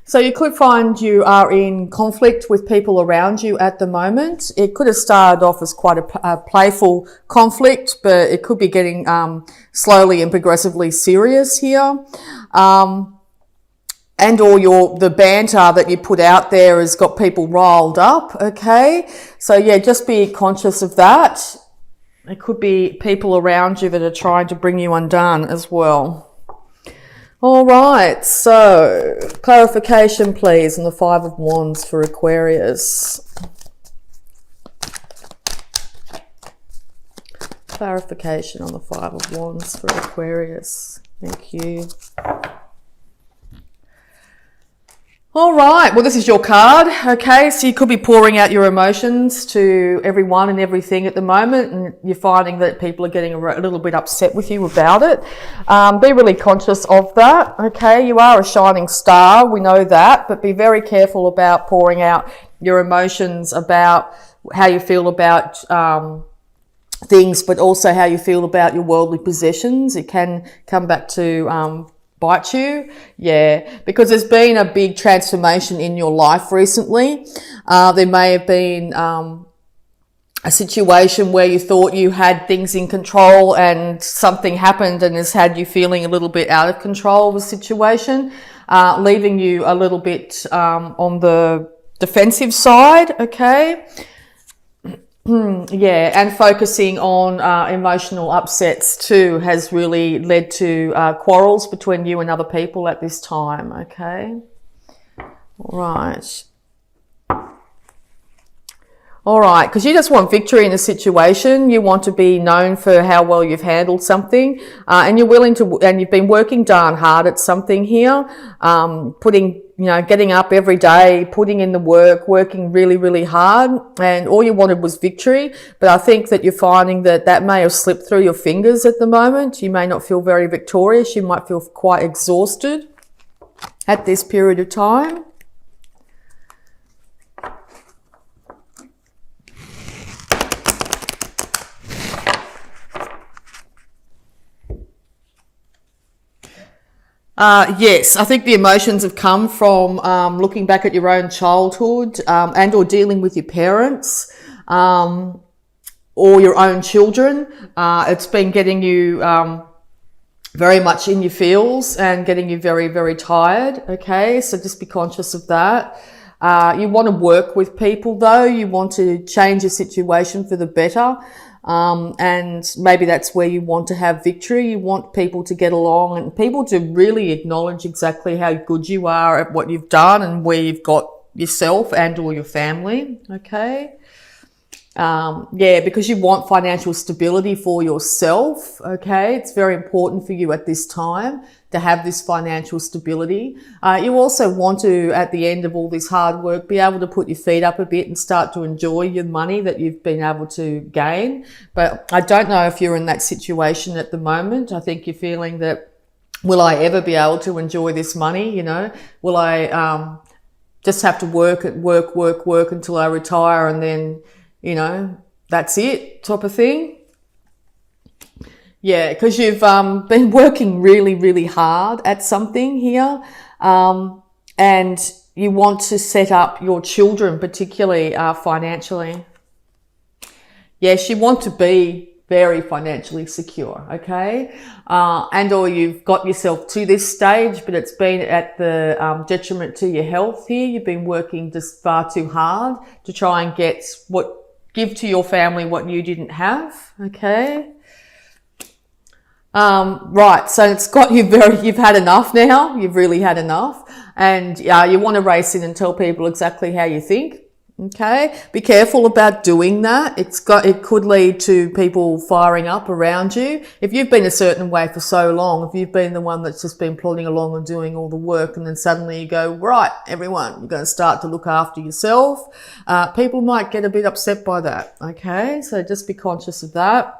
So you could find you are in conflict with people around you at the moment. It could have started off as quite a playful conflict, but it could be getting slowly and progressively serious here. And or the banter that you put out there has got people riled up, okay? So yeah, just be conscious of that. It could be people around you that are trying to bring you undone as well. All right, so clarification please on the Five of Wands for Aquarius. Clarification on the Five of Wands for Aquarius. Thank you. All right, well, this is your card, okay? So you could be pouring out your emotions to everyone and everything at the moment, and you're finding that people are getting a little bit upset with you about it. Be really conscious of that, okay? You are a shining star, we know that, but be very careful about pouring out your emotions about how you feel about things, but also how you feel about your worldly possessions. It can come back to bite you, yeah, because there's been a big transformation in your life recently. There may have been a situation where you thought you had things in control and something happened and has had you feeling a little bit out of control of the situation, leaving you a little bit on the defensive side, okay? Yeah, and focusing on emotional upsets too has really led to quarrels between you and other people at this time, okay? All right. All right, because you just want victory in a situation. You want to be known for how well you've handled something, and you're willing to, and you've been working darn hard at something here, getting up every day, putting in the work, working really, really hard, and all you wanted was victory. But I think that you're finding that that may have slipped through your fingers at the moment. You may not feel very victorious. You might feel quite exhausted at this period of time. Yes, I think the emotions have come from looking back at your own childhood and or dealing with your parents or your own children. It's been getting you very much in your feels and getting you very, very tired, okay? So just be conscious of that. You want to work with people though. You want to change your situation for the better. And maybe that's where you want to have victory. You want people to get along and people to really acknowledge exactly how good you are at what you've done and where you've got yourself and or your family, okay? Yeah, because you want financial stability for yourself, okay? It's very important for you at this time to have this financial stability. You also want to, at the end of all this hard work, be able to put your feet up a bit and start to enjoy your money that you've been able to gain. But I don't know if you're in that situation at the moment. I think you're feeling that, will I ever be able to enjoy this money? You know, will I just have to work until I retire and then, you know, that's it type of thing. Yeah, because you've been working really, really hard at something here, and you want to set up your children, particularly financially. Yes, you want to be very financially secure, okay? And or you've got yourself to this stage, but it's been at the detriment to your health here. You've been working just far too hard to try and give to your family what you didn't have, okay? Right, so it's got you you've had enough now. You've really had enough. And you want to race in and tell people exactly how you think. Okay. Be careful about doing that. It could lead to people firing up around you. If you've been a certain way for so long, if you've been the one that's just been plodding along and doing all the work and then suddenly you go, right, everyone, you're going to start to look after yourself. People might get a bit upset by that. Okay. So just be conscious of that.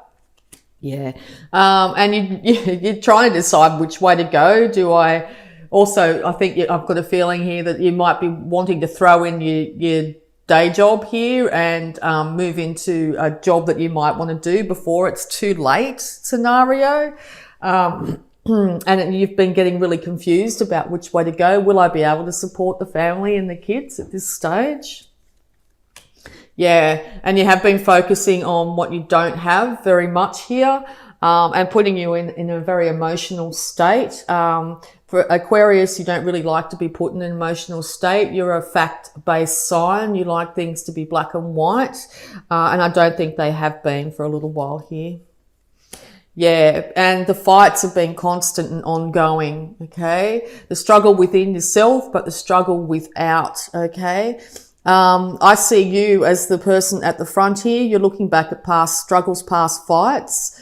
Yeah. And you're trying to decide which way to go. I think I've got a feeling here that you might be wanting to throw in your day job here and move into a job that you might want to do before it's too late scenario. and you've been getting really confused about which way to go. Will I be able to support the family and the kids at this stage? Yeah, and you have been focusing on what you don't have very much here, and putting you in a very emotional state. For Aquarius, you don't really like to be put in an emotional state. You're a fact-based sign. You like things to be black and white, and I don't think they have been for a little while here. Yeah, and the fights have been constant and ongoing, okay? The struggle within yourself, but the struggle without, okay? I see you as the person at the front here. You're looking back at past struggles, past fights.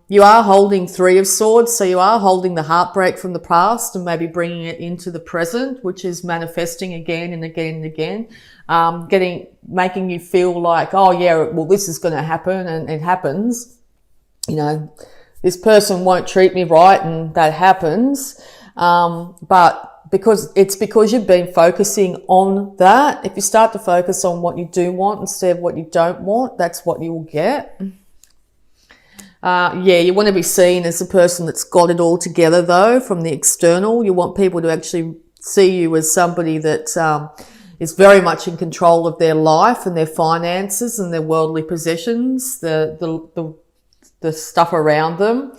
You are holding 3 of Swords, so you are holding the heartbreak from the past and maybe bringing it into the present, which is manifesting again and again and again, making you feel like, oh yeah, well, this is going to happen, and it happens. You know, this person won't treat me right, and that happens. But because you've been focusing on that, if you start to focus on what you do want instead of what you don't want, that's what you will get. Yeah, you want to be seen as a person that's got it all together, though, from the external. You want people to actually see you as somebody that is very much in control of their life and their finances and their worldly possessions, the stuff around them.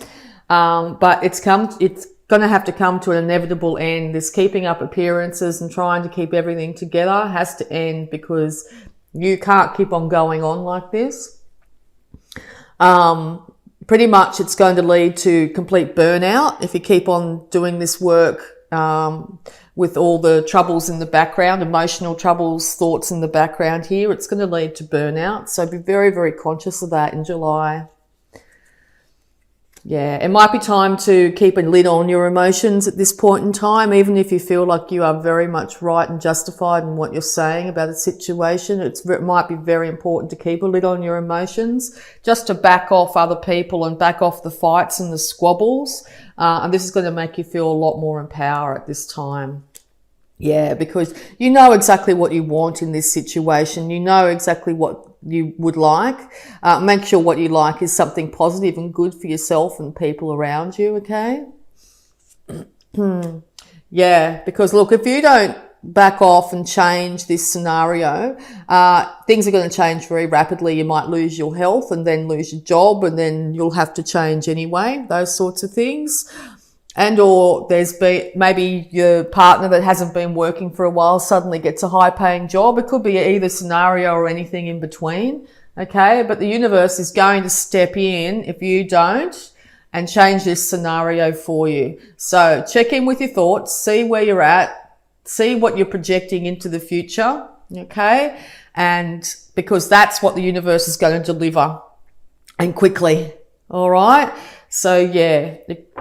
But it's going to have to come to an inevitable end. This keeping up appearances and trying to keep everything together has to end, because you can't keep on going on like this. Pretty much it's going to lead to complete burnout if you keep on doing this work with all the troubles in the background, emotional troubles, thoughts in the background here. It's going to lead to burnout. So be very, very conscious of that in July. Yeah, it might be time to keep a lid on your emotions at this point in time, even if you feel like you are very much right and justified in what you're saying about a situation. It might be very important to keep a lid on your emotions, just to back off other people and back off the fights and the squabbles. And this is going to make you feel a lot more in power at this time. Yeah, because you know exactly what you want in this situation. You know exactly what you would like. Make sure what you like is something positive and good for yourself and people around you, okay? Yeah, because look, if you don't back off and change this scenario, things are going to change very rapidly. You might lose your health and then lose your job, and then you'll have to change anyway, those sorts of things. And or there's been maybe your partner that hasn't been working for a while suddenly gets a high paying job. It could be either scenario or anything in between. Okay. But the universe is going to step in if you don't and change this scenario for you. So check in with your thoughts, see where you're at, see what you're projecting into the future. Okay. And because that's what the universe is going to deliver, and quickly. All right. So yeah,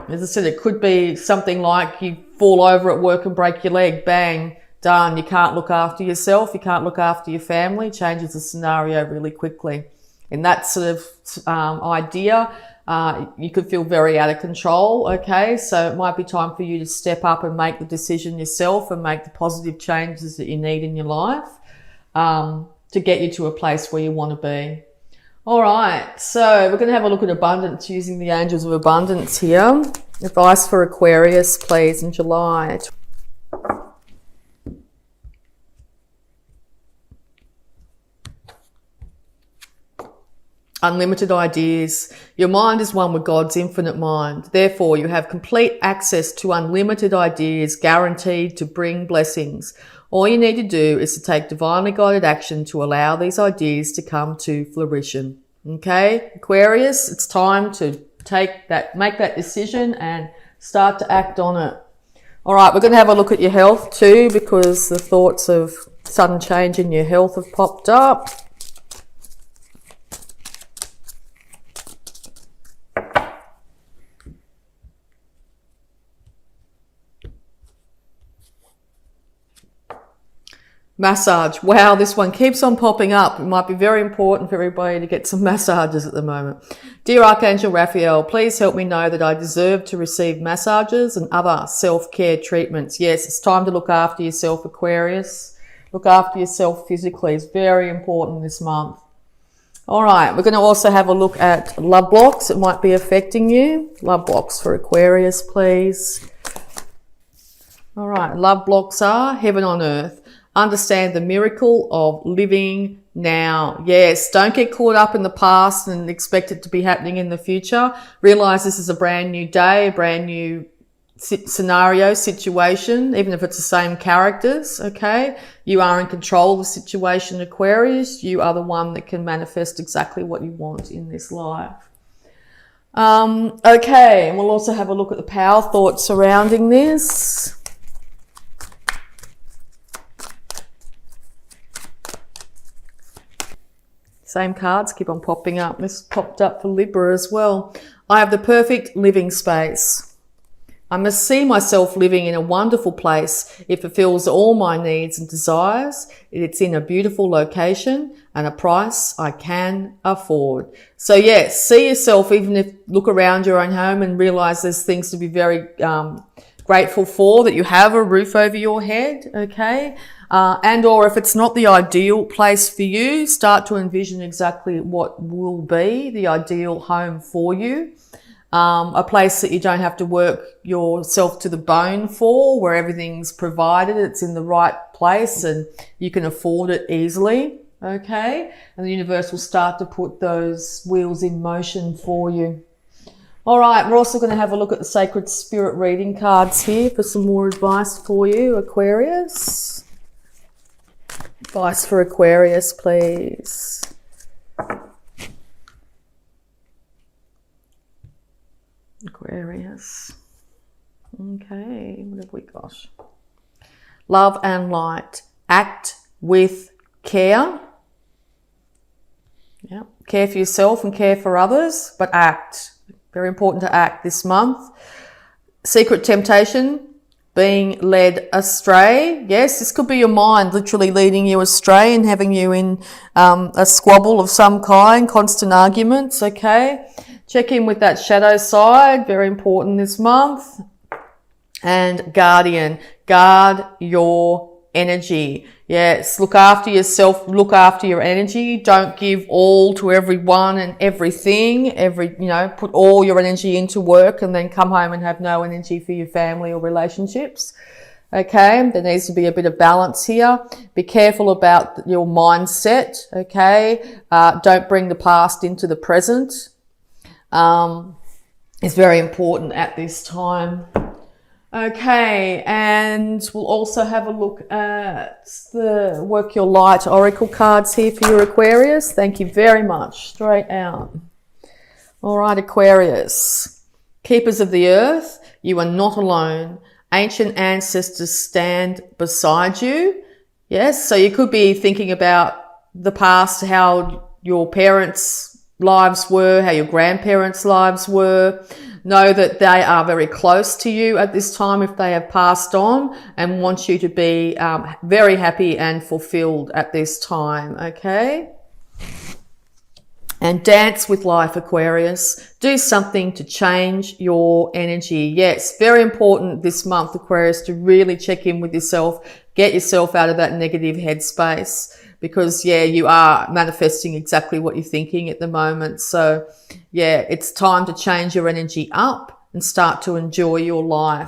as I said, it could be something like you fall over at work and break your leg, bang, done. You can't look after yourself. You can't look after your family. Changes the scenario really quickly. In that sort of idea, you could feel very out of control. Okay. So it might be time for you to step up and make the decision yourself and make the positive changes that you need in your life, to get you to a place where you want to be. All right, so we're going to have a look at abundance using the angels of abundance here. Advice for Aquarius, please, in July. Unlimited ideas. Your mind is one with God's infinite mind. Therefore, you have complete access to unlimited ideas guaranteed to bring blessings. All you need to do is to take divinely guided action to allow these ideas to come to fruition. Okay, Aquarius, it's time to make that decision and start to act on it. All right, we're going to have a look at your health too, because the thoughts of sudden change in your health have popped up. Massage. Wow, this one keeps on popping up. It might be very important for everybody to get some massages at the moment. Dear Archangel Raphael, please help me know that I deserve to receive massages and other self-care treatments. Yes, it's time to look after yourself, Aquarius. Look after yourself physically. It's very important this month. All right, we're going to also have a look at love blocks that might be affecting you. Love blocks for Aquarius, please. All right, love blocks are heaven on earth. Understand the miracle of living now. Yes, don't get caught up in the past and expect it to be happening in the future. Realize this is a brand new day, a brand new scenario, situation, even if it's the same characters, okay? You are in control of the situation, Aquarius. You are the one that can manifest exactly what you want in this life. Okay, and we'll also have a look at the power thoughts surrounding this. Same cards keep on popping up. This popped up for Libra as well. I have the perfect living space. I must see myself living in a wonderful place. It fulfills all my needs and desires. It's in a beautiful location and a price I can afford. So yes, see yourself, even if look around your own home and realize there's things to be very grateful for, that you have a roof over your head, okay? And or if it's not the ideal place for you, start to envision exactly what will be the ideal home for you. A place that you don't have to work yourself to the bone for, where everything's provided, it's in the right place and you can afford it easily, okay? And the universe will start to put those wheels in motion for you. All right, we're also going to have a look at the Sacred Spirit reading cards here for some more advice for you, Aquarius. Advice for Aquarius, please. Aquarius. Okay, what have we got? Love and light. Act with care. Yeah. Care for yourself and care for others, but act. Very important to act this month. Secret temptation. Being led astray. Yes, this could be your mind literally leading you astray and having you in a squabble of some kind, constant arguments, okay? Check in with that shadow side, very important this month. And guardian, guard your energy. Yes, look after yourself, look after your energy. Don't give all to everyone and everything. Put all your energy into work and then come home and have no energy for your family or relationships. Okay, there needs to be a bit of balance here. Be careful about your mindset, okay? Don't bring the past into the present. It's very important at this time. Okay, and we'll also have a look at the Work Your Light Oracle cards here for your Aquarius. Thank you very much. Straight out. All right, Aquarius. Keepers of the earth, you are not alone. Ancient ancestors stand beside you. Yes, so you could be thinking about the past, how your parents' lives were, how your grandparents' lives were. Know that they are very close to you at this time if they have passed on, and want you to be very happy and fulfilled at this time, okay? And dance with life, Aquarius. Do something to change your energy. Yes, very important this month, Aquarius, to really check in with yourself. Get yourself out of that negative headspace. Because, yeah, you are manifesting exactly what you're thinking at the moment. So, yeah, it's time to change your energy up and start to enjoy your life.